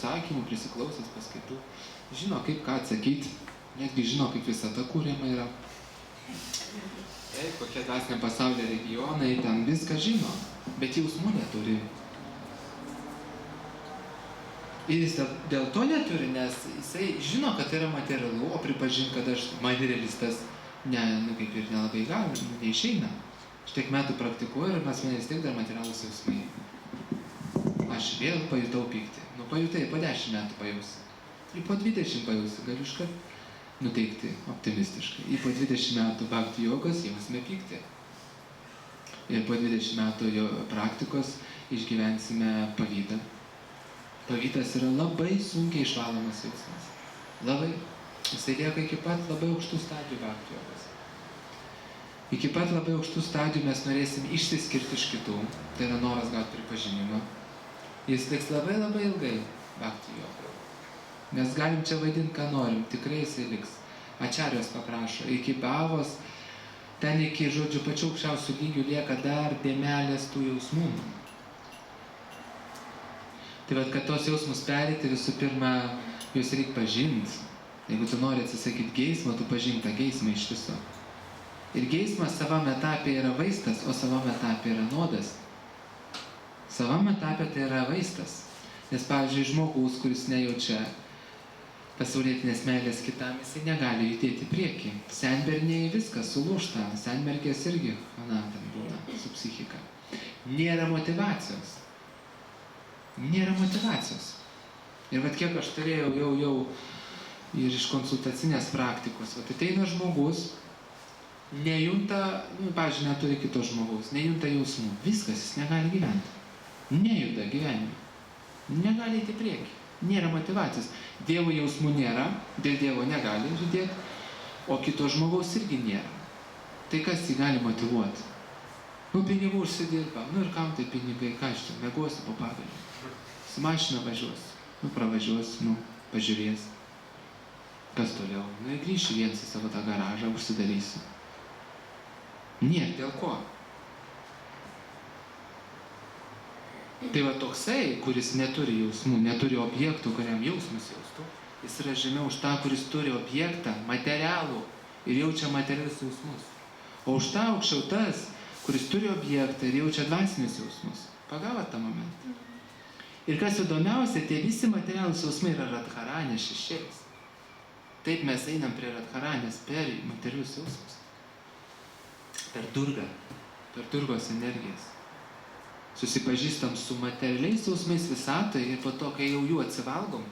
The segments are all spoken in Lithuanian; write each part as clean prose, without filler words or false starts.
Sakymų, prisiklausęs paskaitų, žino kaip ką atsakyti, netgi žino kaip visata kūriama yra. Kokie dvasinio pasaulio regionai, ten viską žino, bet jausmų neturi. Ir jis dėl to neturi, nes jisai žino, kad tai yra materialu, o pripažinti, kad aš materialistas, kaip ir nelabai gali, neišeina. Aš tiek metų praktikuoju ir mes vis tiek dar materialūs jausmai. Aš vėl pajutau pyktį. Pajutai, po 10 metų pajausi. Ir po 20 pajausi, galiu iškart nuteikti optimistiškai. Ir po 20 metų bhakti jogos jausime pyktį. Ir po 20 metų jo praktikos išgyvensime pavydą. Pavydas yra labai sunkiai išvalomas jausmas. Labai. Jisai lieka iki pat labai aukštų stadijų bhakti jogos. Iki pat labai aukštų stadijų mes norėsim išsiskirti iš kitų. Tai yra noras gauti pripažinimą. Jis liks labai labai ilgai bhakti joga. Mes galim čia vaidinti, ką norim. Tikrai jisai liks. Ačarijos paprašo. Iki bhavos, ten iki, žodžiu, pačių aukščiausių lygių lieka dar dėmelės tų jausmų. Tai vad, kad tos jausmus pereiti, visų pirma, juos reikia pažinti. Jeigu tu nori atsisakyti geismo, tu pažink tą geismą iš viso. Ir geismas savam etapė yra vaistas, o savam etapė yra nuodas. Savam etapė tai yra vaistas. Nes, pavyzdžiui, žmogus, kuris nejaučia pasaulietinės meilės kitam, jisai negali judėti prieki. Senberniai viskas sulūžta. Senmergės irgi, ten būna su psichika. Nėra motyvacijos. Nėra motyvacijos. Ir vat kiek aš turėjau jau ir iš konsultacinės praktikos. Vat ateina žmogus, nejunta, pavyzdžiui, neturi kito žmogaus, nejunta jausmų. Viskas, jis negali gyventi. Nejuda gyvenime. Negali eiti prieki. Nėra motyvacijos. Dievo jausmų nėra, dėl Dievo negali judėti, o kito žmogaus irgi nėra. Tai kas jį gali motyvuoti? Pinigų užsidirba. Ir kam tai pinigai? Ką aš čia mėgosiu po pagalį? Su mašina važiuos. Pravažiuos, pažiūrės. Kas toliau? Ir grįšiu viens į savo tą garažą, užsidarysiu. Nėra dėl ko. Tai va toksai, kuris neturi jausmų, neturi objektų, kuriam jausmus jaustų, jis yra žemiau už tą, kuris turi objektą, materialų ir jaučia materialius jausmus. O už tą aukščiau tas, kuris turi objektą ir jaučia dvasinius jausmus. Pagavot tą momentą. Ir kas įdomiausia, tie visi materialūs jausmai yra radharanės šešėlis. Taip mes einam prie radharanės per materialius jausmus. Per durgą, per durgos energijas. Susipažįstam su materialiais jausmais visatoje ir po to, kai jau jų atsivalgom,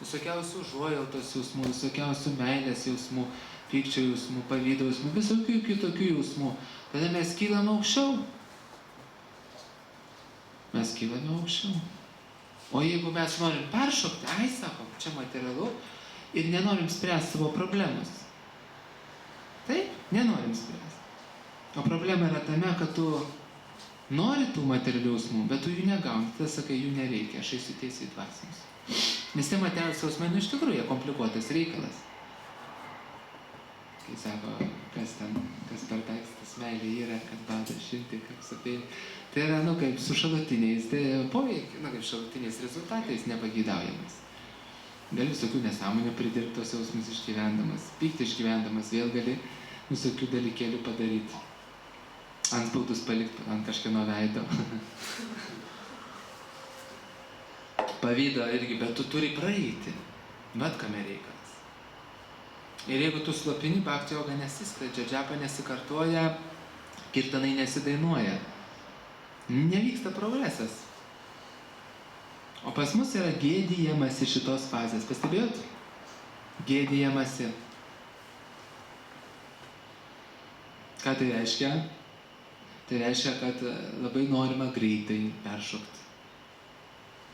visokiausių užuojautos jausmų, visokiausių meilės jausmų, pykčio jausmų, pavydo jausmų, visokių kitokių jausmų, tada mes kylam aukščiau. Mes kylame aukščiau. O jeigu mes norim peršokti, sakom, čia materialu, ir nenorim spręsti savo problemas. Taip, nenorim spręsti. O problema yra tame, kad tu nori tų materialių jausmų, bet tu jų negauni. Tada sakai, jų nereikia, aš eisiu tiesiai į dvasinius. Nes tie materialūs jausmai, iš tikrųjų, komplikuotas reikalas. Kai sako, kas per tekstas meilė yra, kad bada šilti, kaip sapėlė. Tai yra, kaip su šalutiniais, tai poveikiai, kaip šalutiniais rezultatais nepageidaujamas. Gali visokių nesąmonių pridirbti tos jausmus išgyvendamas, pyktį išgyvendamas, vėl gali visokių dalykėlių padaryti. Antspaudus palikti ant kažkieno veido. Pavydo irgi, bet tu turi praeiti. Bet kame reikalas. Ir jeigu tu slopini, bhakti joga nesiskleidžia, džapa nesikartoja, kirtanai nesidainuoja. Nevyksta progresas. O pas mus yra gėdijamasi šitos fazės. Pastebėjot? Gėdijamasi. Ką tai reiškia? Tai reiškia, kad labai norima greitai peršokti.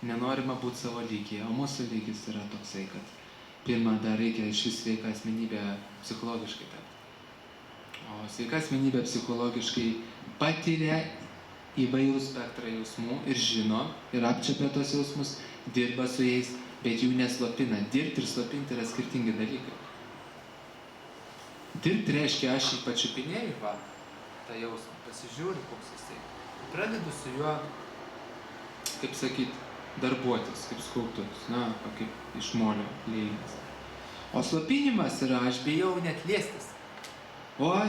Nenorima būti savo lygyje, o mūsų lygis yra toksai, kad pirmą dar reikia šį sveiką asmenybę psichologiškai tapti. O sveika asmenybė psichologiškai patiria įvairų spektrą jausmų ir žino, ir apčiapia tos jausmus, dirba su jais, bet jų neslopina. Dirbti ir slopinti yra skirtingi dalykai. Dirbti reiškia, aš jį pačiupinėju, tą jausmą, pasižiūriu, koks jisai. Pradedu su juo, kaip sakyt, darbuotis kaip skulptorius, na, kaip iš molio liejimas. O slopinimas yra, aš bijau net liestis. Oi,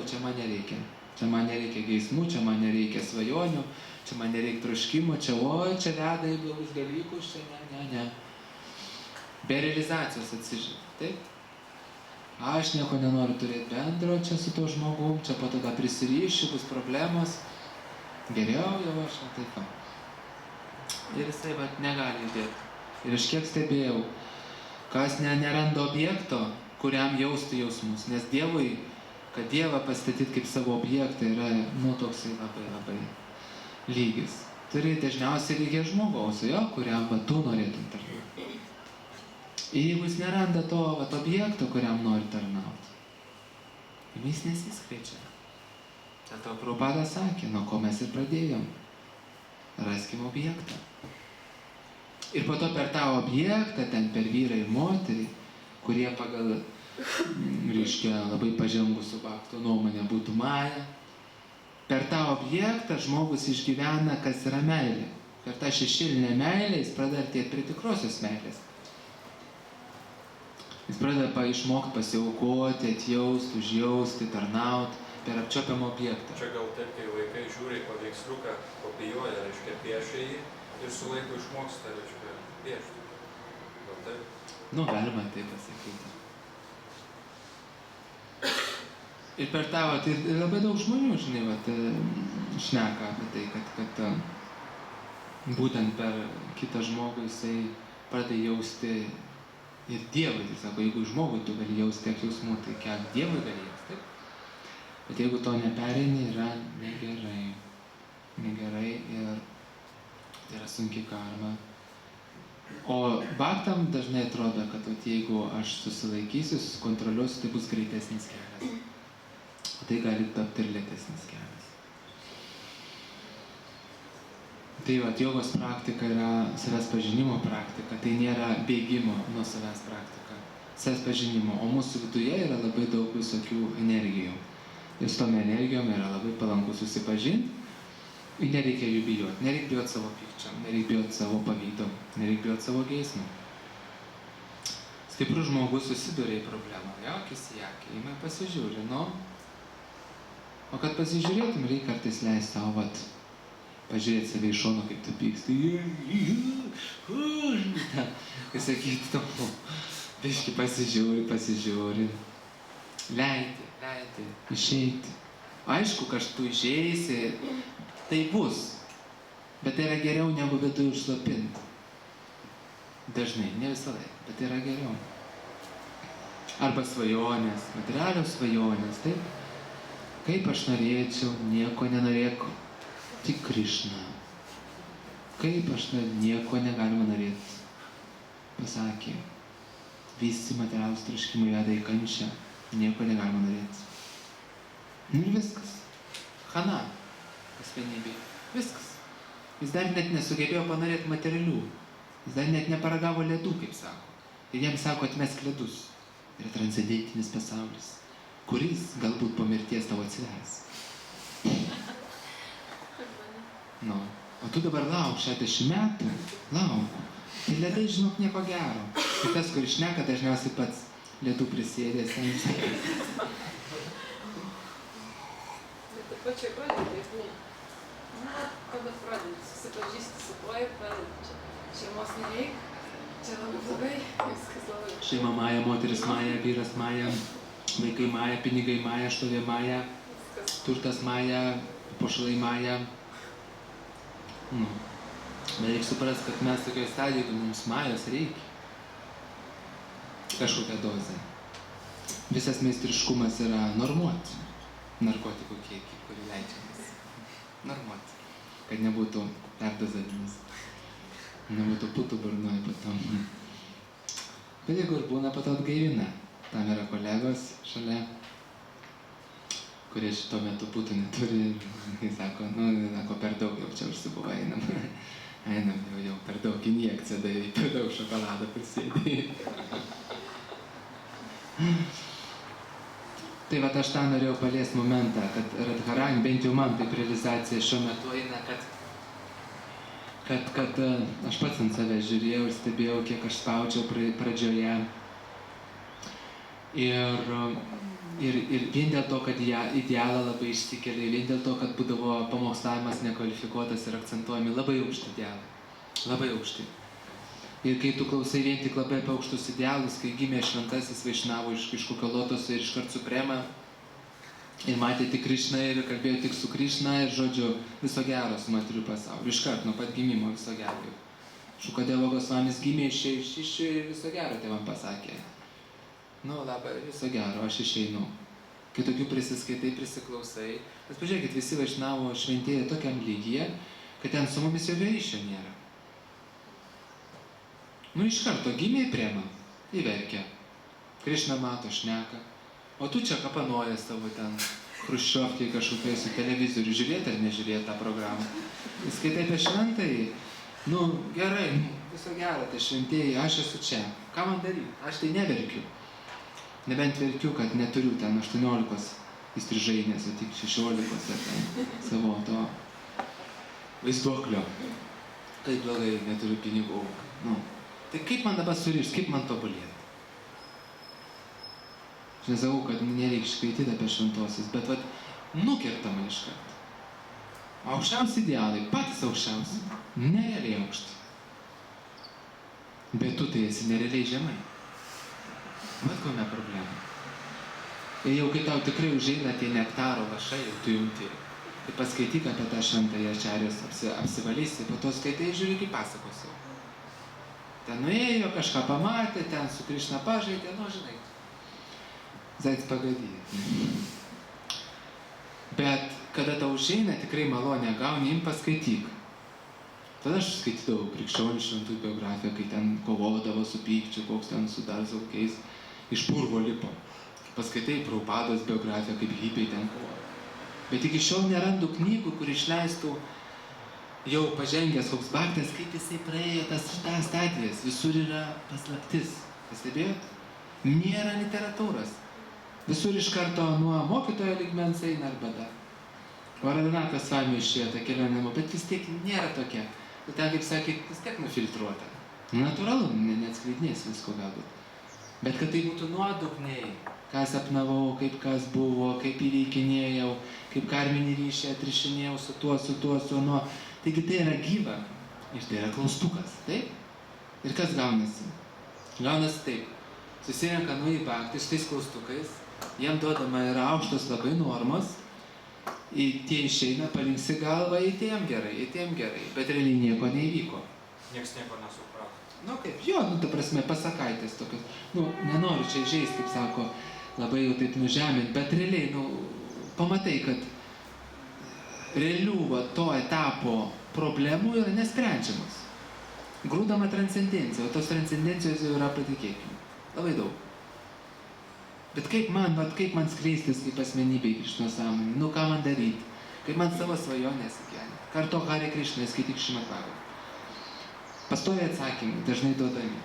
čia man nereikia. Čia man nereikia geismų, čia man nereikia svajonių, čia man nereikia troškimo, čia veda į blogus dalykus, čia ne. Be realizacijos atsižiūrėti, taip? Aš nieko nenoriu turėti bendro čia su tuo žmogum, čia po tada prisirišiu, bus problemos. Geriau jau aš, taip va. Ir jisai negali judėti. Ir aš kiek stebėjau, kas neranda objekto, kuriam jaustų jausmus. Nes Dievui, kad Dievą pastatyti kaip savo objektą yra, toksai labai lygis. Turi dažniausiai reikia žmogaus, kuriam tu norėtum tarnauti. Ir jeigu jis neranda to objekto, kuriam nori tarnauti, jis nesiskleidžia. Dėl to Prabhupada sakė, nuo ko mes ir pradėjom. Raskim objektą. Ir po to per tą objektą, ten per vyrą ir moterį, kurie pagal, labai pažengusių bhaktų nuomonę būtų maja, per tą objektą žmogus išgyvena, kas yra meilė. Per tą šešėlinę meilę jis pradeda artėti prie tikrosios meilės. Jis pradeda išmokti pasiaukoti, atjausti, užjausti, tarnauti per apčiopiamą objektą. Čia gal taip, kai vaikai žiūri paveiksliuką, kopijuoja, reiškia, piešia jį ir su laiku išmoksta, reiškia, piešti. Gal taip? Galima taip pasakyti. Ir per tą, ir labai daug žmonių, šneka apie tai, kad būtent per kitą žmogų jisai pradeda jausti ir Dievui. Tai sako, jeigu žmogui tu gali jausti tiek jausmų, tai kiek Dievui gali jausti, taip? Bet jeigu to nepereini, yra negerai. Negerai ir tai yra sunki karma. O bhaktam dažnai atrodo, kad jeigu aš susilaikysiu, susikontroliuosiu, tai bus greitesnis kelias. O tai gali tapti ir lėtesnis kelias. Tai jogos praktika yra savęs pažinimo praktika, tai nėra bėgimo nuo savęs praktika, savęs pažinimo, o mūsų viduje yra labai daug visokių energijų. Ir su tom energijom yra labai palanku susipažinti, ir nereikia jų bijoti. Nereikia bijoti savo pykčio, nereikia bijoti savo pavydo, nereikia bijoti savo geismų. Stiprus žmogus susiduria į problemą, akis į akį, įmai pasižiūri, O kad pasižiūrėtum, reikia kartais leisti savo, pažiūrėti save iš šono, kaip tu pyksti. Kai sakyti, biški pasižiūri. Leidi, išeiti. Aišku, kad tu išeisi, tai bus. Bet tai yra geriau negu viduje užslopinti. Dažnai, ne visą laiką, bet tai yra geriau. Arba svajonės, materialios svajonės, taip? Kaip aš norėčiau, nieko nenorėčiau, tik Krišna. Kaip aš nieko negalima norėti, pasakė. Visi materialūs troškimai veda į kančią, nieko negalima norėti. Ir viskas. Chana, asmenybė. Viskas. Jis dar net nesugebėjo panorėti materialių. Jis dar net neparagavo ledų, kaip sako. Ir jam sako, atmesk ledus. Ir transcendentinis pasaulis, kuris galbūt po mirties tavo atsivers. O tu dabar lauk 60 metų, lauk. Ir ledai, žinok, nieko gero. Ir tas, kuris šneka, dažniausiai pats ledų prisėdės. Bet taip pačiai pradėti, kada pradėti, susipažįsti su tuo ir pradėti. Šeimos nereik, čia labai blogai, viskas labai. Šeima maja, moteris maja, vyras maja, vaikai maja, pinigai maja, štovė maja, turtas maja, pašalai maja. Bet reikia suprasti, kad mes tokioje stadijoje, mums majos reikia. Kažkokią dozę. Visas meistriškumas yra normuoti narkotikų kiekį, kurį leidžiamas. Normuoti. Kad nebūtų perdozavimas. Nebūtų putų burnoj patom. Bet jeigu ir būna, pato atgaivina. Tam yra kolegos šalia, kurie šito metu putų neturi. Kai sako, per daug jau čia užsibuvo, einam jau per daug injekciją davė, per daug šokolado prisėdė. Tai vat aš tą norėjau paliesti momentą, kad Radharani, bent jau man taip realizacija šiuo metu eina, kad aš pats ant savęs žiūrėjau ir stebėjau, kiek aš spaudžiau pradžioje. Ir vien dėl to, kad idealą labai išsikėlė, vien dėl to, kad būdavo pamokslavimas nekvalifikuotas ir akcentuojami labai aukšti idealai. Labai aukšti. Ir kai tu klausai vien tik labai apie aukštus idealus, kai gimė šventasis Vaišnavų iš kokio lotoso ir iškart Suprema, ir matė tik Krišną ir kalbėjo tik su Krišna ir, žodžiu, viso gero su materiu pasauliu. Iškart nuo pat gimimo viso gero. Šukadeva Gosvamis gimė iš ir viso gero tėvam pasakė. Nu, labai, viso gero, aš išeinu. Kai tokių prisiskaitai, prisiklausai. Bet pažiūrėkit, visi Vaišnavo šventieji tokiam lygyje, kad ten su mumis jokio ryšio nėra. Nu, iš karto gimė Prema, įverkia. Krišna mato, šneka. O tu čia kapanoja savo ten chruščiovkiai kažkokiai su televizoriu, žiūrėti ar nežiūrėti tą programą. Skaitai apie šventąjį, nu gerai, viso gero, tai šventieji, aš esu čia. Ką man daryti? Aš tai neverkiu. Nebent verkiu, kad neturiu ten 18 įstrižainės, o tik 16 ar ten savo to vaizduoklio. Kaip blogai, neturiu pinigų. Nu, tai kaip man dabar surišti, kaip man tobulėti? Aš nesakau, kad nereikia skaityti apie šventosius, bet vat nukertama iš karto. Aukščiausi idealai, patys aukščiausi, nerealiai aukšti. Bet tu tai esi nerealiai žemai. Vat kome problema. Ir jau kai tau tikrai užeina tie nektaro lašai, jau tu jungti. Tai paskaityk apie tą šventąją Ačarjos, apsivalysi, po to skaitai ir žiūri, kaip pasakosiu. Ten nuėjo, kažką pamatė, ten su Krišna pažaidė, nu žinai. Zait pagadį. Bet kada tau užeina, tikrai malonę gauni, im paskaityk. Tada aš skaitydavau krikščionių šventųjų biografiją, kai ten kovodavo su pykčiu, koks ten su dar zaukiais, iš purvo lipo. Paskaitai Prabhupados biografiją, kaip hipiai ten kovojo. Bet iki šiol nerandu knygų, kur išleistų jau pažengęs koks baktas, kaip jisai praėjo tas stadijas. Visur yra paslaptis. Pastebėjot? Nėra literatūros. Visur iš karto nuo mokytojo lygmens eina arba dar. Varadanatas Svami išėjo tą kelionę, bet vis tiek nėra tokia. Ten, kaip sakė, vis tiek nufiltruota. Natūralu, neatskleidinės visko galbūt. Bet kad tai būtų nuodugniai, ką sapnavau, kaip kas buvo, kaip įveikinėjau, kaip karminį ryšį atrišinėjau su tuo, su nuo. Taigi tai yra gyva ir tai yra klaustukas, taip? Ir kas gaunasi? Gaunasi taip. Susirenka nauji bhaktai su tais klaustukais, jiem duodama yra aukštos labai normos, tie išeina, palinksi galvą, įtėjom gerai, bet realiai nieko neįvyko. Niekas nieko nesuprato. Nu kaip, jo, nu ta prasme, pasakaitės tokios, nu nenoriu čia įžeisti, kaip sako, labai jau taip nužemint, bet realiai, nu, pamatai, kad realių to etapo problemų yra nesprendžiamas. Grūdama transcendencija, o tos transcendencijos jau yra, patikėkime, labai daug. Bet kaip man skleistis kaip asmenybei Krišnos sąmonė? Nu, ką man daryti? Kaip man savo svajonės įgyvendinti? Kartok Hare Krishna, skaityk Šrimad Bhagavatam. Pastoviai atsakymai, dažnai duodami.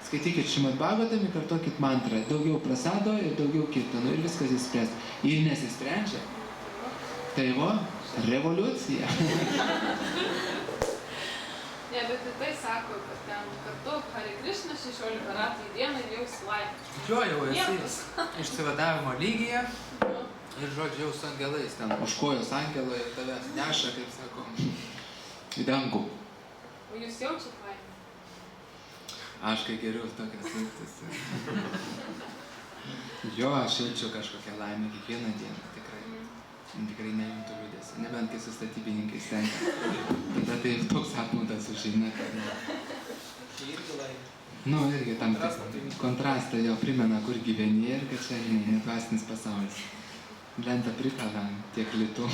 Skaitykit Šrimad Bhagavatam, kartokit mantrą. Daugiau prasado ir daugiau kirtanų ir viskas išspręs. Ir nesisprendžia. Tai revoliucija. Ne, bet tai sako, kad ten kartok Hare Krishna 16 ratų į dieną ir jau laimė. Jo, jau esi išsivadavimo lygyje ir, žodžiu, jau su angelais ten užkojos angelą ir tavęs neša, kaip sako, į dangų. O jūs jaučiat laimę? Aš kai geriau tokias jaustis. Jo, aš jaučiu kažkokią laimę kiekvieną dieną, tikrai. Tikrai nejuntu liūdėsio, nebent kai su statybininkais tenka. Tada tai toks apmaudas užeina, kad Irgi laimė. nu, irgi tam kontrastą jo primena, kur gyveni ir kad čia nedvasinis pasaulis. Lentą prikala tiek litų.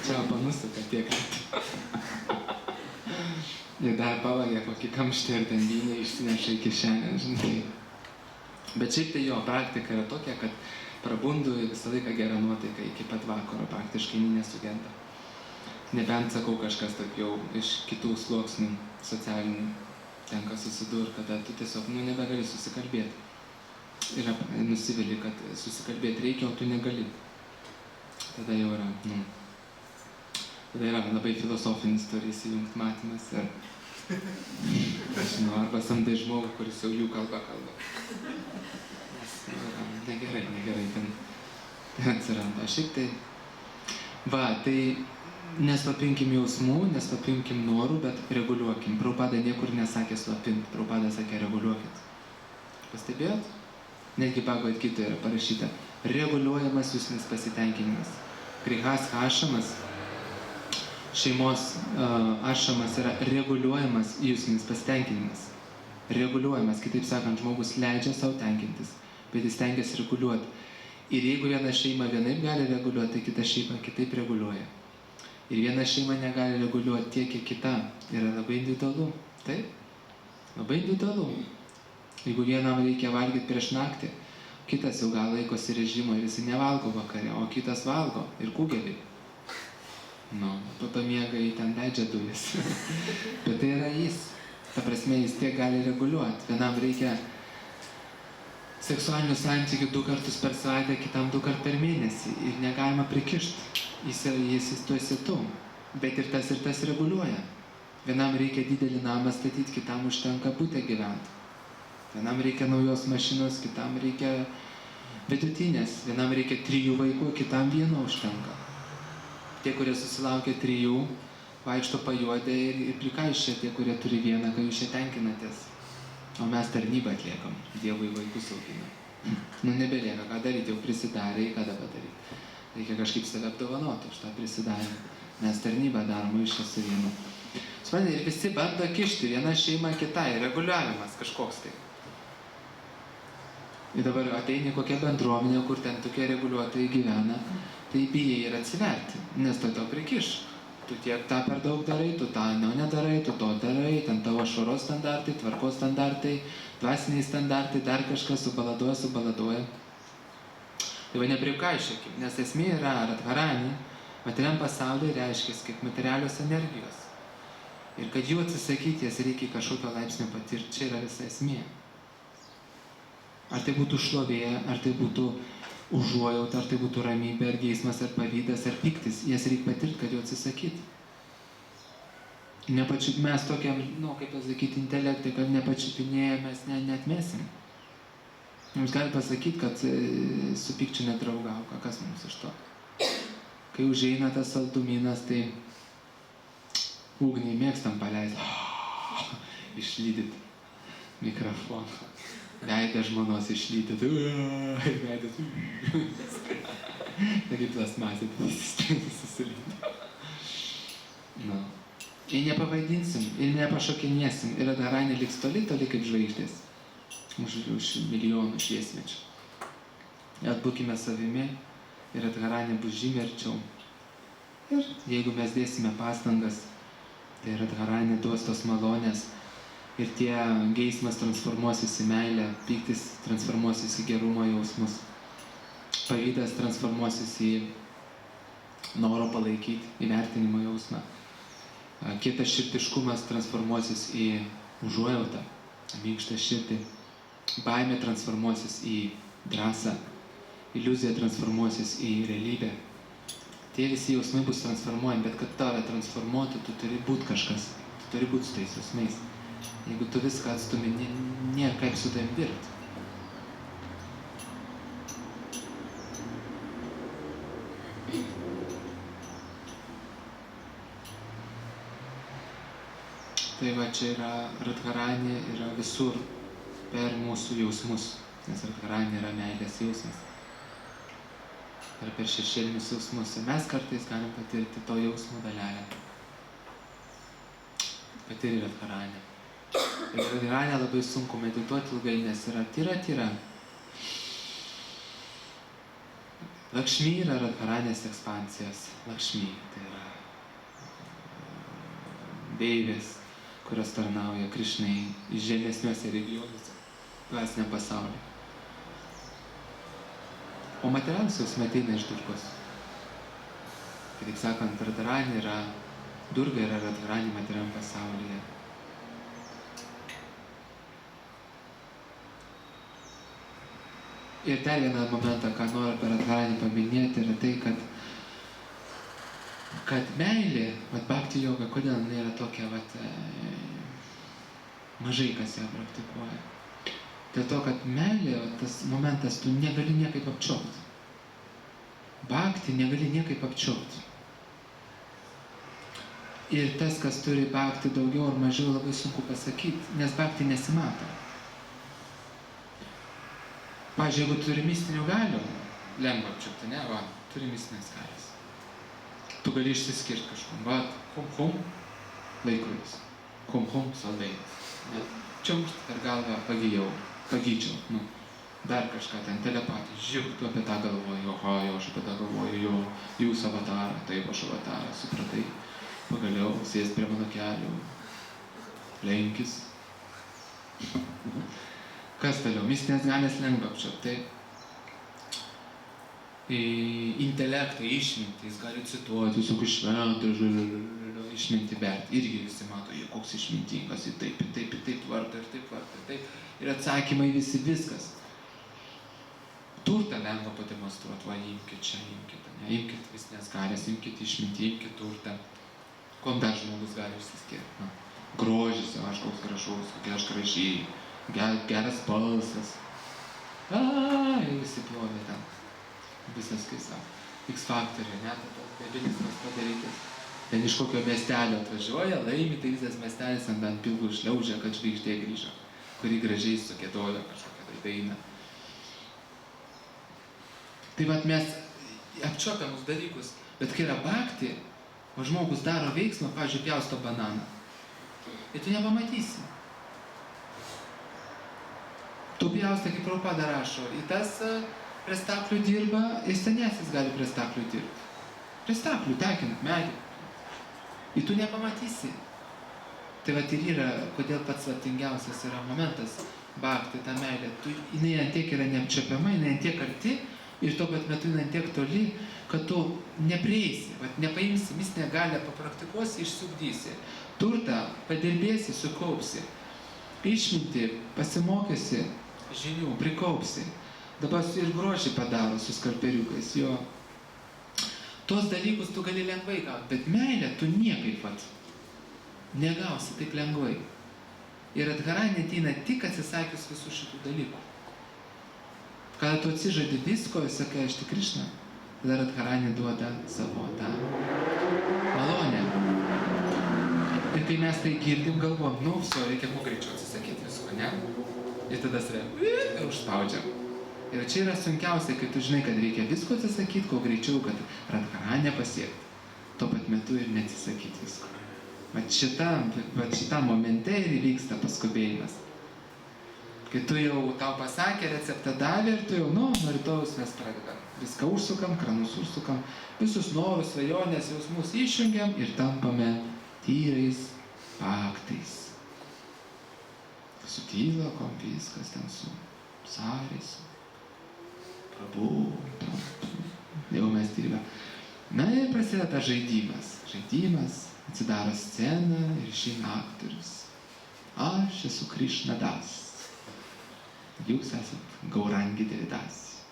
Čia panusuka tiek litų. Ir dar pavagė kokį kamštį ir ten vynę išsineša į kišenę, žinai. Bet šiaip tai jo praktika yra tokia, kad prabundu visą laiką gerą nuotaiką iki pat vakaro, praktiškai nesugenda. Nebent sakau kažkas taip jau iš kitų sluoksnių socialinių tenka susidurti, kada tu tiesiog nebegali susikalbėti. Ir nusivili, kad susikalbėti reikia, o tu negali. Tada jau yra, Tada yra labai filosofinis turi įsijungti matymas ir žinau, arba samdai žmogų, kuris jau jų kalba. Negerai, ten atsiranda. Šiaip tai, tai neslapinkim jausmų, neslapinkim norų, bet reguliuokim. Prabhupada niekur nesakė slapint, Prabhupada sakė reguliuokit. Pastebėjot? Netgi Bhagavad Gita yra parašyta. Reguliuojamas jūsminis pasitenkinimas. Grihas ašamas, šeimos ašamas yra reguliuojamas jūsminis pasitenkinimas. Reguliuojamas, kitaip sakant, žmogus leidžia savo tenkintis, bet jis tengiasi reguliuoti. Ir jeigu viena šeima vienaip gali reguliuoti, tai kita šeima kitaip reguliuoja. Ir viena šeima negali reguliuoti tiek, kiek kita. Yra labai individualu. Taip? Labai individualu. Jeigu vienam reikia valgyti prieš naktį, kitas jau gal laikosi režimo ir jis nevalgo vakare, o kitas valgo ir kugelį. Pamiega jį ten leidžia dujas. Bet tai yra jis. Ta prasme, jis tiek gali reguliuoti. Vienam reikia seksualinių santykių 2 kartus per savaitę, kitam 2 kartus per mėnesį. Ir negalima prikišti. Jis tu esi tu. Bet ir tas reguliuoja. Vienam reikia didelį namą statyti, kitam užtenka bute gyventi. Vienam reikia naujos mašinos, kitam reikia vidutinės. Vienam reikia 3 vaikų, kitam 1 užtenka. Tie, kurie susilaukia 3, vaikšto pajuodę ir prikaiščia. Tie, kurie turi 1, kai jūs čia tenkinatės. O mes tarnybą atliekam. Dievui vaikus auginam. Nebelieka, ką daryti, jau prisidarė, ką dabar daryti. Reikia kažkaip save apdovanoti už tą prisidarimą. Mes tarnybą darom iš su vienu. Suprantate, ir visi bando kišti viena šeima kitai, reguliavimas kažkoks tai. Ir dabar ateini kokia bendruomenė, kur ten tokie reguliuotojai gyvena, tai bijai ir atsiverti, nes to prikiš. Tu tiek tą per daug darai, tu tą nedarai, tu to darai, ten tavo švaros standartai, tvarkos standartai, dvasiniai standartai, dar kažkas subaladoja. Tai va neprikaišėkim, nes esmė yra radharani, materialiam pasaulyje reiškia kaip materialios energijos. Ir kad jų atsisakyti, jas reikia kažkokio laipsnio patirti, čia yra visa esmė. Ar tai būtų šlovė, ar tai būtų užuojauta, ar tai būtų ramybė, ar geismas, ar pavydas, ar piktis, jas reikia patirti, kad jų atsisakyti. Mes tokiam, kaip pasakyti, intelektui, kad nepačiupinėję, mes neatmesim. Mums gali pasakyti, kad su pykčiu nedraugauka, kas mums iš to. Kai užeina tas saldumynas, tai ugnį mėgstam paleisti, išlydyt mikrofoną. Veidą žmonos išlydyt, veidas, taigi plasmasė, susilydė. Ir nepavaidinsim, ir nepašokinėsim, ir radharanė liks toli kaip žvaigždės, už milijonų šviesmečių. Atbūkime savimi, ir radharanė bus žymiai arčiau. Ir jeigu mes dėsime pastangas, tai radharanė duos tos malonės, ir tie geismas transformuosis į meilę, pyktis transformuosis į gerumo jausmus, pavydas transformuosis į noro palaikyti, įvertinimo jausmą, kietas širdiškumas transformuosis į užuojautą, minkštą širdį, baimė transformuosis į drąsą, iliuzija transformuosis į realybę. Tie visi jausmai bus transformuojami, bet kad tave transformuotų, tu turi būti kažkas, tu turi būti su tais jausmais. Jeigu tu viską atstumi, nėra kaip su tavim dirbti. Tai va, čia yra radharanė, yra visur per mūsų jausmus, nes radharanė yra meilės jausmas. Ir per šešėlinius jausmus. Ir mes kartais galim patirti to jausmo dalelę. Patiri radharanė. Ir radharanė labai sunku medituoti ilgai, nes yra tyra. Lakšmi yra radharanės ekspansijos. Lakšmi tai yra deivės, kurios tarnauja Krišnai žemesniuose regionuose, dvasiniam pasaulyje. O materialūs jausmai ateina iš Durgos. Kitaip sakant, radharanė yra Durga, yra radharanė materialiam pasaulyje. Ir dar vieną momentą, ką noriu per radharanį paminėti, yra tai, kad meilė, bhakti joga, kodėl jinai yra tokia, mažai kas ją praktikuoja. Dėl to, kad meilė, tas momentas, tu negali niekaip apčiopti. Bhakti negali niekaip apčiopti. Ir tas, kas turi bhakti daugiau ar mažiau, labai sunku pasakyti, nes bhakti nesimato. Pavyzdžiui, jeigu turi mistinių galių, lengva apčiopti, ne, turi mistinės galias. Tu gali išsiskirti kažkom, hum, laikrodis, hum, saldainis. Čiaukšt per galvą pagyčiau, dar kažką ten, telepatį, žiūrėk, tu apie tą galvoji, aš apie tą galvoju, jūs avatarą, taip, aš avatarą, supratai, pagaliau, sėst prie mano kelių, lenkis. Kas toliau? Mistinės galės lengva apčiopti. Intelektą, išmintį, jis gali cituoti, visokius šventus, išmintį berti. Irgi visi mato, koks išmintingas, taip varta, ir taip. Ir atsakymai visi, viskas. Turtą lengva pademonstruoti, imkit čia, imkit mistinės galės, imkit išmintį, imkit turtą. Kuom dar žmogus gali išsiskirti? Grožis, aš koks gražus, kokia aš gražiai. Geras balsas. Visi plovė ten. Visas, kai savo. X-Factorė, net debilizmas padarytas. Ten iš kokio miestelio atvažiuoja, laimi, tai visas miestelis ant pilvų išliaužia, kad žvaigždė grįžo, kuri gražiai sugiedojo kažkokią dainą. Tai vat mes apčiuopiamus dalykus, bet kai yra bhakti, o žmogus daro veiksmą, pavyzdžiui, pjausto bananą, ir tu nepamatysi. Tu pjaustai, kaip Prabhupada rašo, į tas prie staklių dirba, ir senesis gali prie staklių dirbti. Prie staklių, tekint medį. Ir tu nepamatysi. Tai vat ir yra, kodėl pats tingiausias yra momentas bhakti, ta meilė. Jinai antiek yra neapčiuopiama, jinai antiek arti, ir tuo pat metu jinai antiek toli, kad tu neprieisi, nepaimsi mistinę galią, papraktikuosi, išsiugdysi. Turtą padirbėsi, sukaupsi. Išmintį pasimokysi, žinių prikaupsi. Dabar ir grožį padaro su skarperiukais, jo. Tos dalykus tu gali lengvai gauti, bet meilę tu niekaip pat negausi taip lengvai. Ir Radharani ateina tik atsisakius visų šitų dalykų. Kada tu atsižadi visko, sakai, aš tik Krišna, tada Radharani duoda savo tą malonę. Ir kai mes tai girdim, galvom, reikia kuo greičiau atsisakyti visko, ne? Ir tada ir užspaudžiam. Ir čia yra sunkiausia, kai tu žinai, kad reikia visko atsisakyti, kuo greičiau, kad Radharanę pasiekti. Tuo pat metu ir neatsisakyti visko. Vat šitam momente ir įvyksta paskubėjimas. Kai tu jau tau pasakė, receptą davė ir tu jau, nuo rytojaus mes pradedam. Viską užsukam, kranus užsukam, visus norus, svajonės, jausmus išjungiam ir tampame tyrais bhaktais. Su tylakom viskas ten su sąrais, Prabhu, jau mes dirbame. Na ir prasideda žaidimas. Žaidimas, atsidaro scena ir išeina aktorius. Aš esu Krišna Das. Jūs esat Gaurangi Devidas.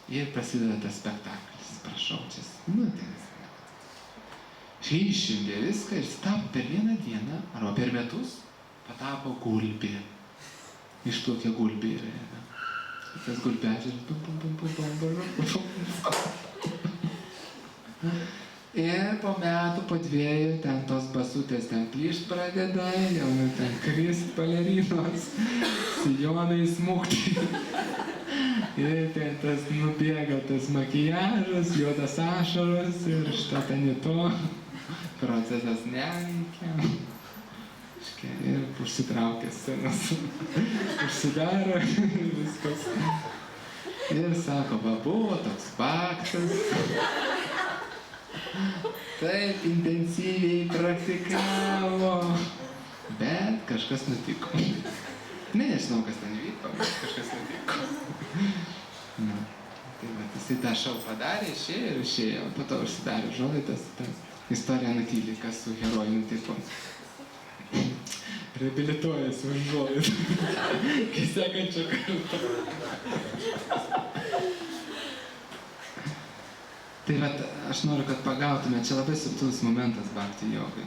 Ir prasideda tas spektaklis. Prašau, čia išjungė viską ir tapo per vieną dieną arba per metus patapo gulbė. Išplaukė gulbė ir tas gulbečias ir po metų, po dviejų ten tos basutės ten plyšt pradeda, jau ten krist balerinos, sijonai smukti. Ir ten tas nubėga tas makijažas, juodas ašaros ir šitą ten į to. Procesas neveikia. Ir užsitraukia scenas. Užsidaro viskas. Ir sako, buvo toks faktas. Taip intensyviai praktikavo. Bet kažkas nutiko. Nežinau, kas ten vyko, bet kažkas nutiko. Tai va, jisai tą šou padarė, išėjo, po to užsidarė žolaitas. Istorija nutyli, kas su herojų nutiko. Reabilituojasi už žolaidą. Kai sekančio karto. Tai vat, aš noriu, kad pagautume, čia labai subtilus momentas bhakti jogai.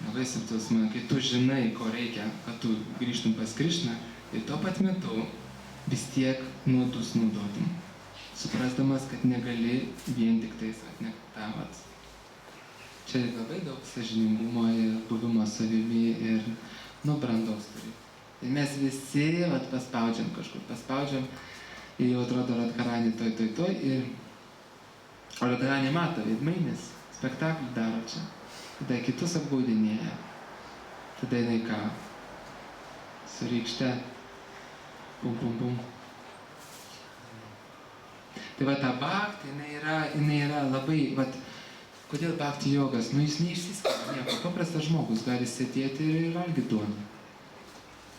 Labai subtilus momentas, kai tu žinai, ko reikia, kad tu grįžtum pas Krišną ir tuo pat metu vis tiek nuodus naudotum. Suprasdamas, kad negali vien tik tais atnektavats. Čia labai daug sąžiningumo ir buvimo savimi ir brandos turi. Ir mes visi paspaudžiam kažkur, paspaudžiam ir jau atrodo Radharani toj ir o Radharani mato, veidmainis, spektaklį daro čia. Tada kitus apgaudinėja. Tada jinai ką? Su rykšte. Pum, pum, pum. Tai va ta bhakti, jinai yra labai, kodėl bhakti jogas? Jis neišsiskiria nieko. Paprastas žmogus gali sėdėti ir valgyti duoną.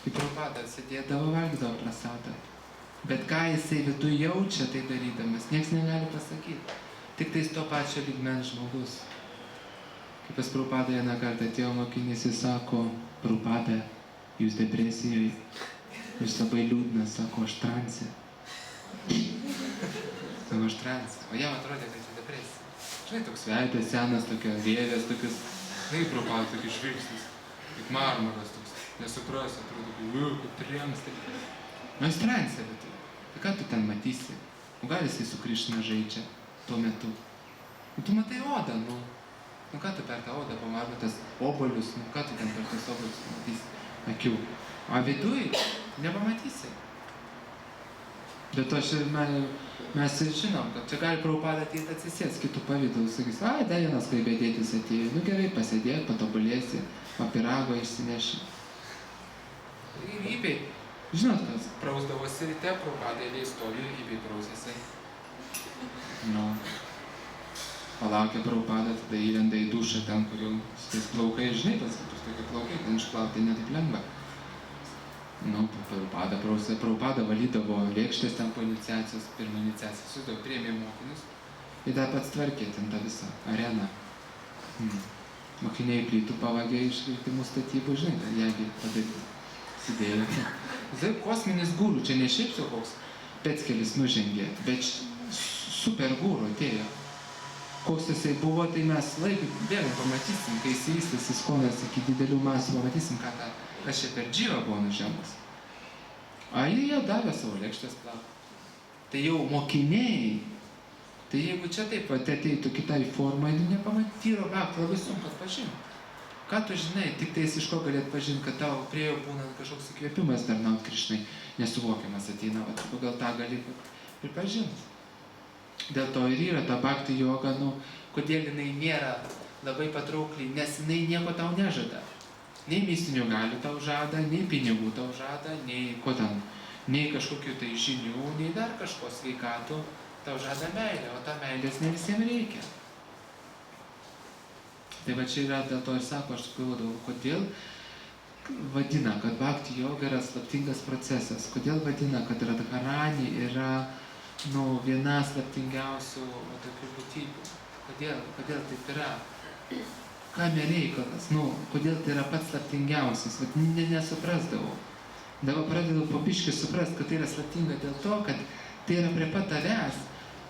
Kaip Prabhupada sėdėdavo, valgydavo prasadą. Bet ką jisai viduje jaučia tai darydamas, nieks negali pasakyti. Tik tais to pačio lygmens žmogus. Kaip pas Prabhupada vieną kartą atėjo mokinys, jis sako, Prabhupada, jūs depresijoje, jūs labai liūdnas, sako, aš transe. Sako, aš transe. O jam atrodė, kad čia depresija. Žinai, toks veidas senas, tokia vėvės, tokias, Prabhupada, tokias žvilgsnis, kaip marmaras toks, nesupras, atrodo, kaip triems, taip. Jis transe, bet tai ką tu ten matysi? O gal jisai su Krišna žaidžia tuo metu? Tu matai odą, ką tu per tą odą pamarmatas obolius, ką tu ten per tos obolius pamatysi akių. O viduj nepamatysi. Bet to mes ir žinom, kad čia gali Prabhupada ateiti atsisės kitų pavydų, sakys, dar vienas klaibėdėtis atėjo, gerai, pasėdėk, patobulėsi, o pyrago išsineši. Ir įpiai, žinot, kas prausdavosi ryte, Prabhupada eilėj stovi ir įpiai prausėsi. Palaukia Prabhupada, tada įlenda į dušą ten, kur jau su tais plaukai, žinai, pas kitus tokie plaukai, ten išplauti ne taip lengva. Prabhupada prausė, Prabhupada valydavo lėkštės ten po iniciacijos, pirmą iniciaciją, susidavo, priėmė mokinius ir dar pats tvarkė ten tą visą areną. Mokiniai plytų pavagė iš viltimų statybų, žinai, jeigu padaryti, sidėjo. Tai kosminis guru, čia ne šiaip sau koks Petskelis nužengė, bet super guru atėjo. Koks jisai buvo, tai mes laikui vėliau pamatysim, kai įsivystys įskonas iki didelių masų, pamatysim, kas čia per dživą buvo nužengus. A jie jau davė savo lėkštės plauką. Tai jau mokiniai, tai jeigu čia taip ateitų kitai formai, nepamatyro bhakti, labai sunku atpažinti. Ką tu žinai, tik tais iš ko galėt pažinti, kad tau priejo būnant kažkoks įkvėpimas tarnaut Krišnai, nesuvokiamas ateina, pagal tą gali ir pažinti. Dėl to ir yra ta bhakti joga, kodėl jinai nėra labai patraukli, nes jinai nieko tau nežada. Nei mistinių galių tau žada, nei pinigų tau žada, nei kažkokių tai žinių, nei dar kažko sveikatų, tau žada meilę, o ta meilės ne visiems reikia. Tai va čia yra, dėl to ir sako, aš galvodavau, kodėl vadina, kad bhakti joga yra slaptingas procesas, kodėl vadina, kad Radharani yra viena slaptingiausių tokių būtybių. Kodėl taip yra? Kame reikalas? Kodėl tai yra pats slaptingiausias? Nesuprasdavau. Dabar pradedu po biškį suprasti, kad tai yra slaptinga dėl to, kad tai yra prie pat tavęs,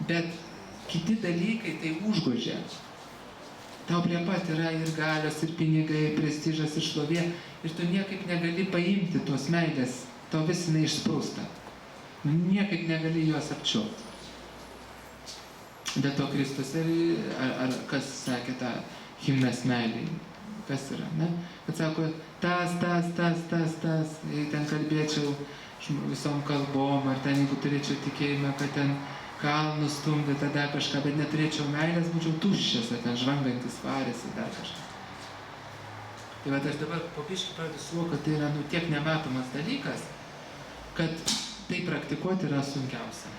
bet kiti dalykai tai užgožia. Tau prie pat yra ir galios, ir pinigai, ir prestižas, ir šlovė, ir tu niekaip negali paimti tos meilės, tau vis jinai išsprūsta. Niekaip negali juos apčiuopti. Dėl to Kristus ar kas sakė tą himnas meilei? Kas yra, ne? Kad sako, tas, jei ten kalbėčiau visom kalbom, ar ten jeigu turėčiau tikėjimą, kad ten kalnus stumdė, tada kažką, bet neturėčiau meilės, būčiau tuščias, ar ten žvangantis varėsi, dar kažką. Tai va, aš dabar po biškį pradedu suvokti, kad tai yra tiek nematomas dalykas, kad tai praktikuoti yra sunkiausia.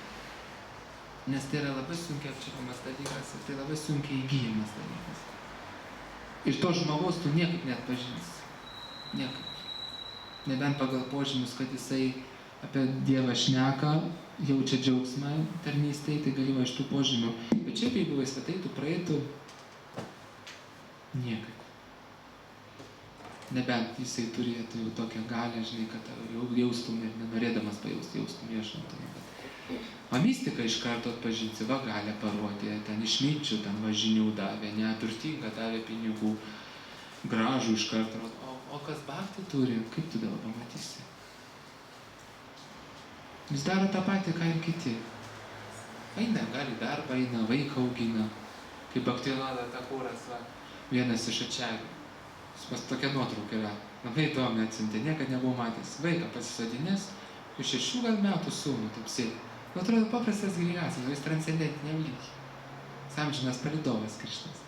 Nes tai yra labai sunkiai apčiuopiamas dalykas ir tai labai sunkiai įgyjamas dalykas. Ir to žmogaus tu niekaip neatpažinsi. Niekaip. Nebent pagal požymius, kad jisai apie Dievą šneka, jaučia džiaugsmą tarnystėje, tai gali va iš tų požymių. Bet šiaip jeigu jis ateitų, praeitų, niekaip. Nebent jisai turėtų jau tokią galią, žinai, kad jaustum ir nenorėdamas pajausti, jaustum viešą. O mistika iš karto atpažinsi, va gali parodė, ten išminčių, ten važinių davė, neturtingą davė pinigų, gražų iš karto. O kas bhakti turi, kaip tu dabar pamatysi? Jis daro tą patį, ką ir kiti. Eina, gali darbą, eina, vaiką augina. Kaip Bhaktivinoda Thakuras, va, vienas iš ačiagių. Pas tokia nuotrauka yra. Labai įdomi atsiuntė, niekad nebuvau matęs. Vaiką pasisodinės, už 6 gal metų sūnų, taip sėdi. Atrodo paprastas Grigasas, jis transcendentiniam lygiai. Amžinas palydovas Krišnas.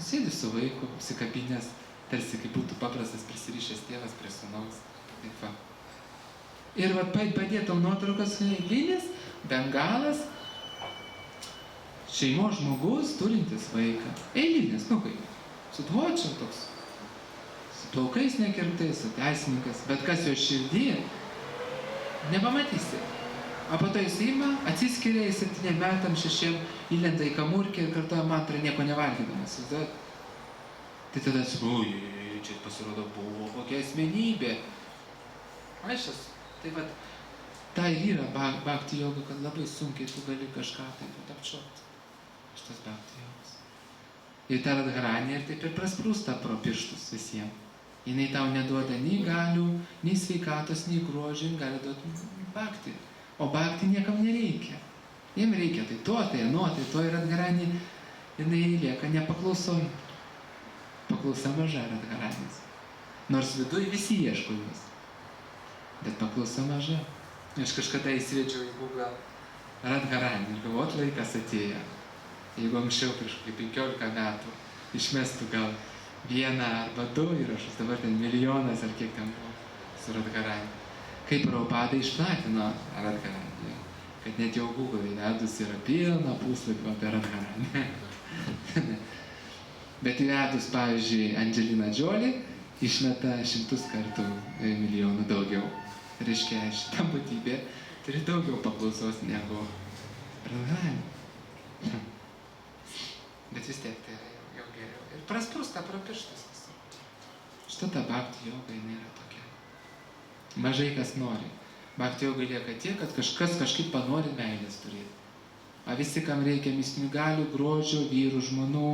Sėdi su vaiku, apsikabinęs, tarsi kaip būtų paprastas prisirišęs tėvas prie sūnaus. Taip va. Ir va padėtum nuotraukas, eilinis, bengalas, šeimos žmogus, turintis vaiką. Eilinis, nu kaip, su dvočiu toks, su plaukais nekirtais, su teisininkas, bet kas jo širdį, nepamatysi. O po to jis ima, atsiskiria į 7 metam, 6, įlenda į kamurkę ir kartuoja mantrą nieko nevalgydamas. Tai tada ui, čia pasirodo buvo kokia asmenybė. Aišas, tai vat, ta ir yra bhakti joga, kad labai sunkiai tu gali kažką taip apčiuopti. Šitas bhakti jogas. Ir ta radharanė ir taip ir prasprūsta pro pirštus visiems. Jinai tau neduoda nei galių, nei sveikatos, nei grožio, gali duoti bhakti. O bhakti niekam nereikia. Jiem reikia tai to, tai ano, tai to ir radharanė, jinai lieka nepaklausoj. Paklausa maža radharanės. Nors viduj visi ieško jos. Bet paklausa maža. Aš kažkada įsivedžiau į Google radharanė ir galvot laikas atėjo. Jeigu anksčiau prieš 15 metų išmestų gal 1 arba 2 įrašus, dabar ten milijonas ar kiek ten buvo su radharanė. Kaip Prabhupada išplatino radharanę, kad net jau Google įvedus yra pilna puslapio apie radharanę. Bet įvedus, pavyzdžiui, Angelina Jolie išmeta 100 kartų milijonų daugiau. Reiškia, šita būtybė turi daugiau paklausos negu radharanė. Bet vis tiek tai yra jau geriau. Ir prasprūsta pro pirštus visur. Šita ta bhakti joga, jinai yra tokia. Mažai kas nori. Bhakti joga lieka tiek, kad kažkas kažkaip panori meilės turėti. O visi, kam reikia mistinių galių, grožio, vyrų, žmonų,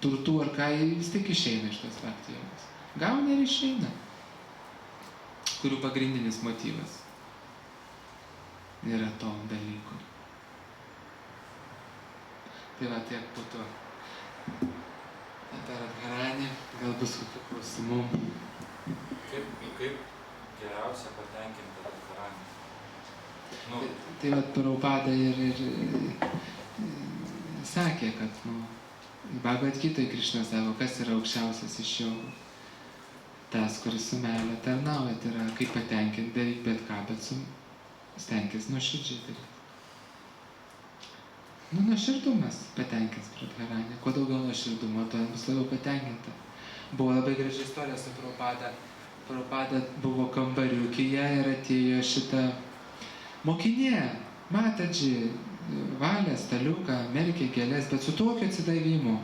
turtų ar ką, vis tik išeina iš tos bhakti jogos. Gauna ir išeina. Kurių pagrindinis motyvas yra to dalyko. Tai va, tiek būtų apie radharanę, gal bus kokių klausimų. Kaip geriausia patenkinti radharanę? Tai va, Prabhupada ir sakė, kad Bhagavad Gitoj Krišna sako, kas yra aukščiausias iš jogų. Tas, kuris su meile tarnauja, tai yra kaip patenkinti daryti bet ką, bet stenkis nuoširdžiai daryti. Nuoširdumas patenkins radharanę. Kuo daugiau nuoširdumo, tuo bus labiau patenkinta. Buvo labai graži istorija su Prabhupada. Prabhupada buvo kambariukyje ir atėjo šita mokinė, Mataji, valė staliuką, merkė gėlės, bet su tokiu atsidavimu.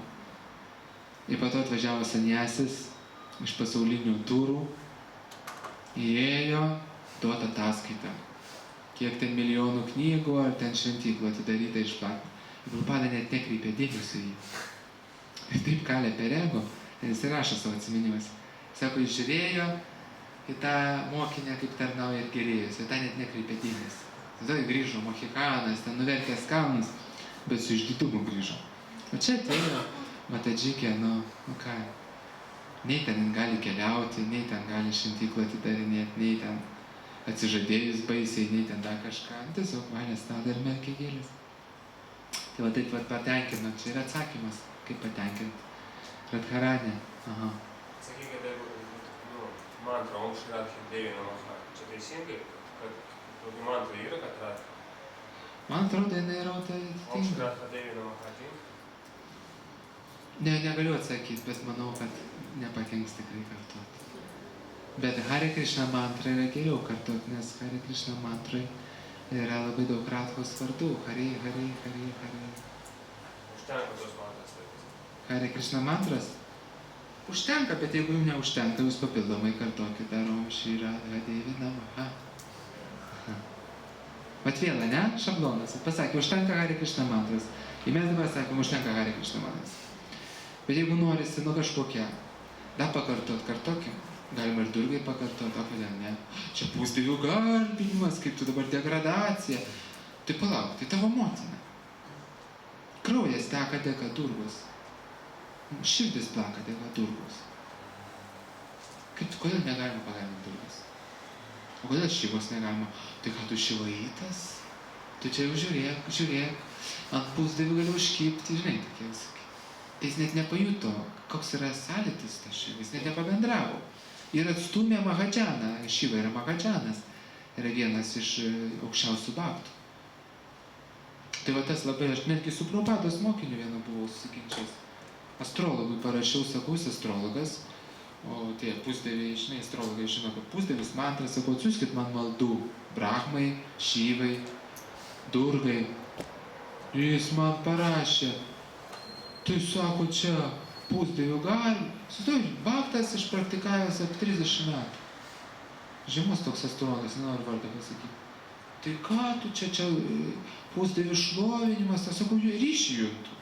Ir po to atvažiavo sanjasis iš pasaulinių turų, įėjo duoti ataskaitą. Kiek ten milijonų knygų ar ten šventyklų atidaryta išplatinta. Prabhupada net nekreipė dėmesio į jį. Ir taip kalė per ego, jis rašo savo atsiminimas. Sako, jis žiūrėjo į tą mokinę, kaip tarnauja ir gerėjus, ir tą net nekreipė dėmesio. Tada grįžo mohikanas, ten nuverkęs kalnus, bet su išdidumu grįžo. O čia atėjo Matadžikė, ką, nei ten gali keliauti, nei ten gali šventyklą atidarinėti, nei ten atsižadėjus baisiai, nei ten dar kažką. Tiesiog valės tą dar merkė gėlės. Tai va taip patenkina, čia yra atsakymas, kaip patenkinti radharanę. Sakykite, jeigu mantra Om Shri Radhe Devi Namaha, čia teisingai, kad tokių mantrų yra, kad Radhe? Man atrodo, jinai yra Om Shri Radhe Devi Namaha tinka? Negaliu atsakyti, bet manau, kad nepakenks tikrai kartuoti. Bet Hare Krishna mantra yra geriau kartuoti, nes Hare Krishna mantrai yra labai daug Radhos vardų. Hare, Hare, Hare, Hare. Užtenka tos mantras laikas? Hare Krishna mantras? Užtenka, bet jeigu jums neužtenka, jūs papildomai kartokite Om Shri Radhe Devi Namaha. Vat vėl, ne? Šablonas. Pasakė, užtenka Hare Krishna mantras. Ir mes dabar sakom, užtenka Hare Krishna mantras. Bet jeigu norisi, kažkokia, dar kartokim. Galima ir Durgai pakartoti, o kodėl ne? Čia pusdievių garbinimas, kaip tu dabar degradacija. Tai palauk, tai tavo motina. Kraujas teka dėka Durgos. Širdis plaka dėka Durgos. Kodėl negalima pagarbinti Durgos? O kodėl Šivos negalima? Tai ką tu Šivaitas? Tu čia jau žiūrėk, ant pusdievių gali užkibti, žinai, tokie visokie. Tai jis net nepajuto, koks yra sąlytis tas Šiva, jis net nepabendravo. Ir atstumė Mahadžaną, Šiva yra Mahadžanas, yra vienas iš aukščiausių bhaktų. Tai va tas labai, aš netgi su Prabhupados mokiniu vienu buvau susiginčęs. Astrologui parašiau, sakau, jis astrologas, o tie pusdieviai, žinai, astrologai žino, kad pusdievis mantras, sakau, atsiųskit man maldų Brahmai, Šivai, Durgai. Jis man parašė, tai sako, čia pusdievių gali. Susidūrė, bhaktas išpraktikavęs apie 30 metų. Žymus toks astrologas, nenoriu vardą pasakyti. Tai ką tu čia pusdievių šlovinimas, aš sakau, ryšį juntu.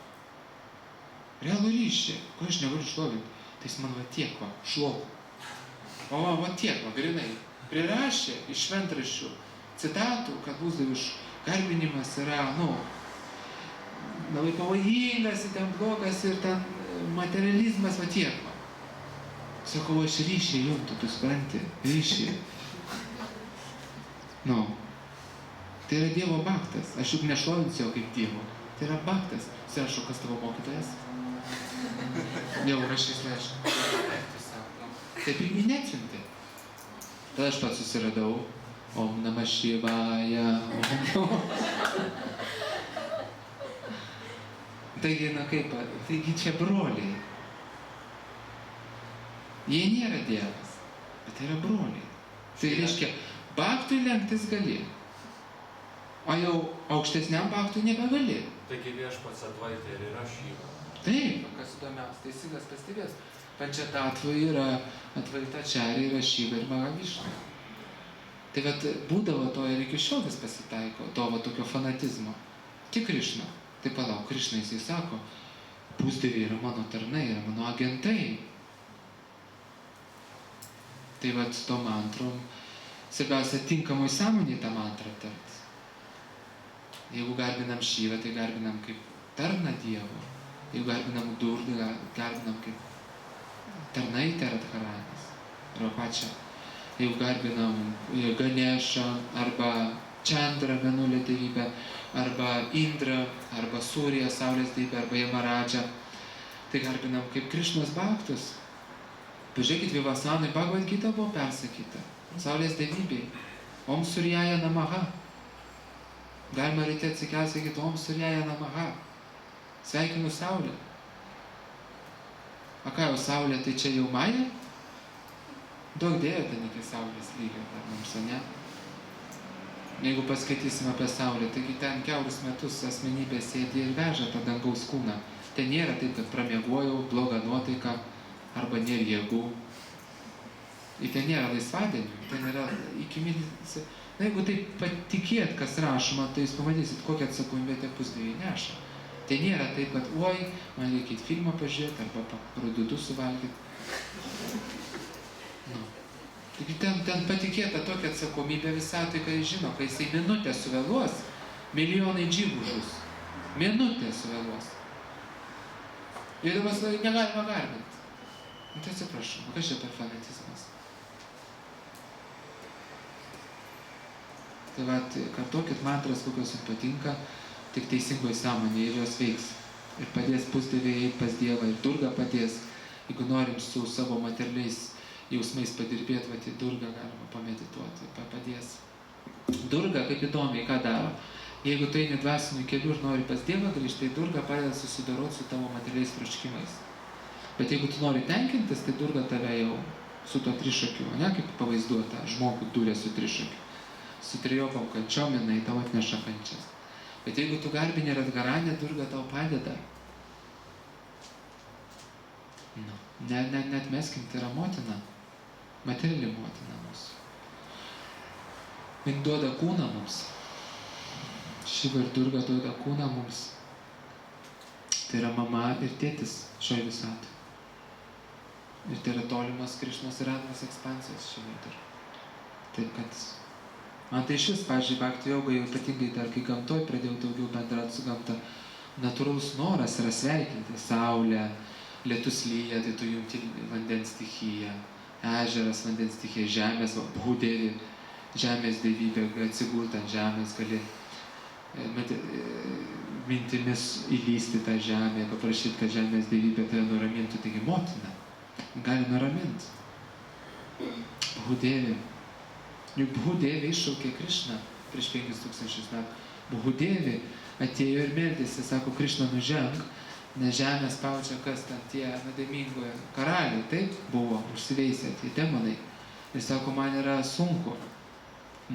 Realų ryšį. Ko aš negaliu šlovinti? Tai jis man va tiek va, šlovų. O va tiek va, grinai. Prirašė iš šventraščių citatų, kad pusdievių garbinimas yra, labai pavojingas, ten blogas ir ten materializmas, va tiek va. Sakau, aš ryšį juntu, tu supranti, ryšį. Tai yra Dievo bhaktas. Aš juk nešlovinsiu jo kaip Dievo. Tai yra bhaktas. Sėrašau, kas tavo mokytojas? Jau rašys laišką. Taip ir jį neatsiuntė. Tada aš pats susiradau. Om Namah Shivaya. Taigi, taigi čia broliai. Jie nėra Dievas, bet tai yra broliai. Tai reiškia, bhaktui lenktis gali. O jau aukštesniam bhaktui nebegali. Taigi viešpats Advaita ir yra Šiva. Taip, kas įdomiausia, teisingas pastebės. Pančatatvai yra Advaita Čari, yra Šiva ir Mahavišnu. Tai vat būdavo to ir iki šiol vis pasitaiko, to va tokio fanatizmo. Tik Krišna. Tai palauk, Krišna jisai sako, pusdieviai yra mano tarnai, yra mano agentai. Tai vat su to mantrom, svarbiausia tinkamai sąmonėj tą mantrą tart. Jeigu garbinam Šyvą, tai garbinam kaip tarną Dievo. Jeigu garbinam Durgą, garbinam kaip tarnaitę Radharanis. Arba pačią. Jeigu garbinam Ganešą, arba Čandrą, Mėnulio dievybę, arba Indrą, arba Suriją, Saulės dievybę, arba Yamaradžą, tai garbinam kaip Krišnos bhaktus. Pažiūrėkit, Vivasvanai Bhagavad Gita buvo persakyta. Saulės dievybei. Om Suryaja Namaha. Galima ryte atsikelti, sakyti, Om Suryaja Namaha. Sveikinu Saulę. A ką jau Saulė, tai čia jau Maja? Daug dėjo ten iki Saulės lygio, dar mums, ne? Jeigu paskaitysim apie Saulę, taigi ten kiaurus metus asmenybė sėdi ir veža tą dangaus kūną. Ten nėra taip, kad pramiegojau, blogą nuotaiką, arba nėra jėgų. Ir ten nėra laisvadienių, ten yra iki mėnesį. Na, jeigu taip patikėt, kas rašoma, tai jūs pamatysit, kokią atsakomybę tie pusdieviai neša. Tai nėra taip, kad, oi, man reikia filmą pažiūrėti, arba produtų suvalgyti. Taigi ten patikėta tokia atsakomybė visatui, kai žino, kai jisai minutę suvėluos, milijonai dživų žus. Minutę suvėluos. Ir dabar negalima garbinti. Tai atsiprašau, kas čia per fanatizmas? Tai va, kartokit mantras, kokios jums patinka, tik teisingoje sąmonėje ir jos veiks. Ir padės pusdieviai pas Dievą, ir Durga padės. Jeigu norim su savo materialiais jausmais padirbėti, va, į Durgą galima pamedituoti, padės. Durga, kaip įdomiai, ką daro? Jeigu tu eini dvasiniu keliu ir nori pas Dievą grįžti, tai Durga padeda susidoroti su tavo materialiais troškimais. Bet jeigu tu nori tenkintis, tai Durga tave jau su tuo trišakiu, ne, kaip pavaizduota, žmogų durė su trišakiu. Su trijopom kančiom jinai tau atneša kančias. Bet jeigu tu garbini Radharanę, Durga tau padeda. Neatmeskim, tai yra motina. Materiali motina mūsų. Jis duoda kūną mums. Šiva ir Durga duoda kūną mums. Tai yra mama ir tėtis šioje visatoje. Ir tai yra tolimas Krišnos ir Radhos ekspansijos šiame dar. Taip kad man tai šis, pavyzdžiui, bhakti joga, jau ypatingai dar kai gamtoj pradėjau daugiau bendrauti su gamta, natūralus noras yra sveikinti saulę, lietus lyja, tai tu jungti vandens stichiją, ežeras vandens stichija, žemės, Bhudėvi, žemės dievybė, atsigult ant žemės, gali mintimis įlysti tą žemę, paprašyti, kad žemės dievybė tave nuramintų, taigi motina gali nuraminti. Bhudėvi. Juk Bhudėvi iššaukė Krišną prieš 5000 metų. Bhudėvi atėjo ir meldėsi, sako, Krišna nuženk, nes žemę spaudžia kas ten tie nuodėmingoje karaliai, taip buvo, užsiveisę tie demonai. Ir sako, man yra sunku.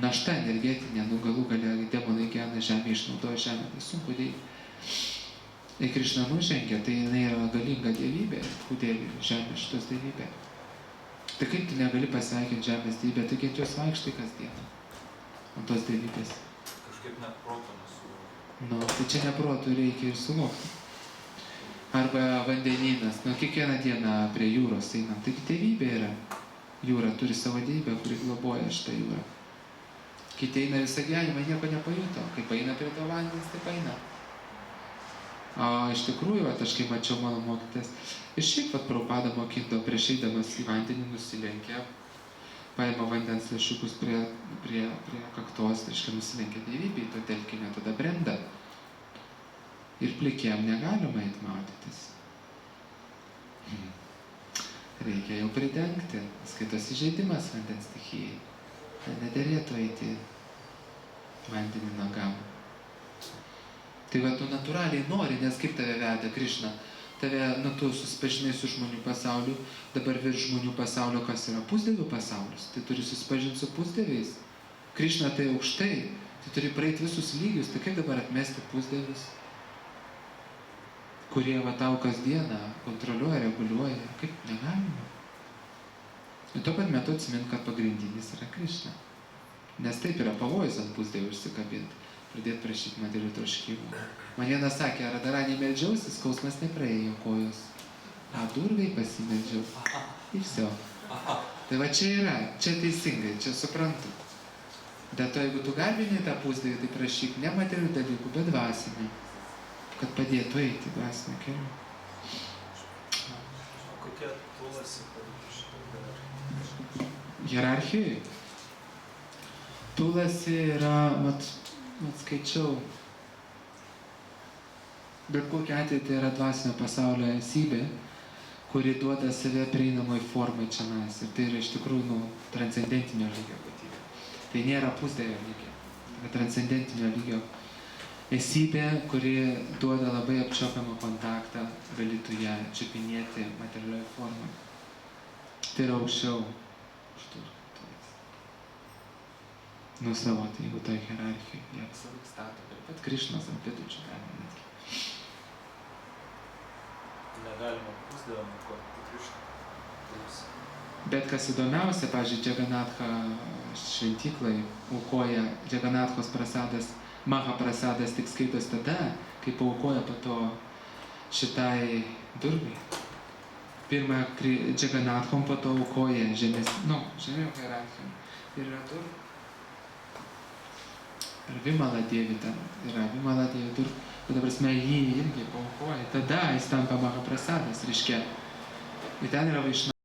Našta energetinė, galų gale demonai gena žemę, išnaudoja žemę, tai sunku dėti. Ir Krišna nužengė, tai jinai yra galinga dievybė, Bhudėvi, žemė šitos dievybė. Tai kaip tu negali pasveikinti žemės dievybę, taigi ant jos vaikštai kasdieną, ant tos dievybės. Kažkaip net proto nesuvokiu. Nu, tai čia neprotų reikia ir suvokti. Arba vandenynas, kiekvieną dieną prie jūros einam, taigi dievybė yra. Jūra turi savo dievybę, kuri globoja šitą jūrą. Kiti eina visą gyvenimą, nieko nepajuto. Kaip eina prie to vandens, taip eina. O iš tikrųjų, aš kai mačiau mano mokytas, ir šiaip Prabhupada mokyndo, prieš eidamas į vandenį nusilenkia, paima vandens lašiukus prie kaktos, tai nusilenkia dievybė į to telkinio, tada brenda. Ir plikiem negalima eit maudytis. Reikia jau pridengti, skaitos įžeidimas vandens stichijai. Nederėtų eiti vandenį nagam. Tai va, tu natūraliai nori, nes kaip tave veda Krišna? Tave, tu susipažinai su žmonių pasauliu, dabar virš žmonių pasaulio kas yra? Pusdievių pasaulis. Tai turi susipažinti su pusdieviais. Krišna tai aukštai, tai turi praeiti visus lygius. Tai kaip dabar atmesti pusdievius, kurie va tau kasdieną kontroliuoja, reguliuoja? Kaip negalima? Ir tuo pat metu atsimint, kad pagrindinis yra Krišna. Nes taip yra pavojus ant pusdievių užsikabinti. Pradėti prašyti materialių troškimų. Man vienas sakė, Radharani meldžiausi, skausmas nepraėjo kojos. Durgai pasimeldžiau. Ir viso. Tai va čia yra, čia teisingai, čia suprantu. Bet to, jeigu tu garbini tą pusdievį, tai prašyk ne materialių dalykų, bet dvasinį. Kad padėtų eiti dvasinį keliu. Kokia tulasi hierarchijai? Tulasi yra, skaičiau, bet kokia atveju tai yra dvasinio pasaulio esybė, kuri duoda save prieinamoj formai čionais. Ir tai yra iš tikrųjų transcendentinio lygio būtybė. Tai nėra pusdievio lygio, tai transcendentinio lygio esybė, kuri duoda labai apčiuopiamą kontaktą, gali tu ją čiupinėti materialioje formoje. Tai yra aukščiau už tų. Savo, tai jeigu toj hierarchijai, jie visąlaik stato, ir pat Krišnos ant pėdučių galima netgi. Negalima pusdievą nukodyti Krišną. Bet kas įdomiausia, pavyzdžiui, Džaganatha šventyklai aukoja Džaganathos prasadas, Maha prasadas tik skaitos tada, kai paaukoja po to šitai Durgai. Pirmą Džaganathom, po to aukoja žemiau hierarchijom. Ir yra Durga. Ir Vimala Dievi ten yra, Vimala Dievi Durga. Bet prasme, jį irgi paaukoja. Tada jis tampa Maha prasadas, reiškia. Ir ten yra Vaišnava.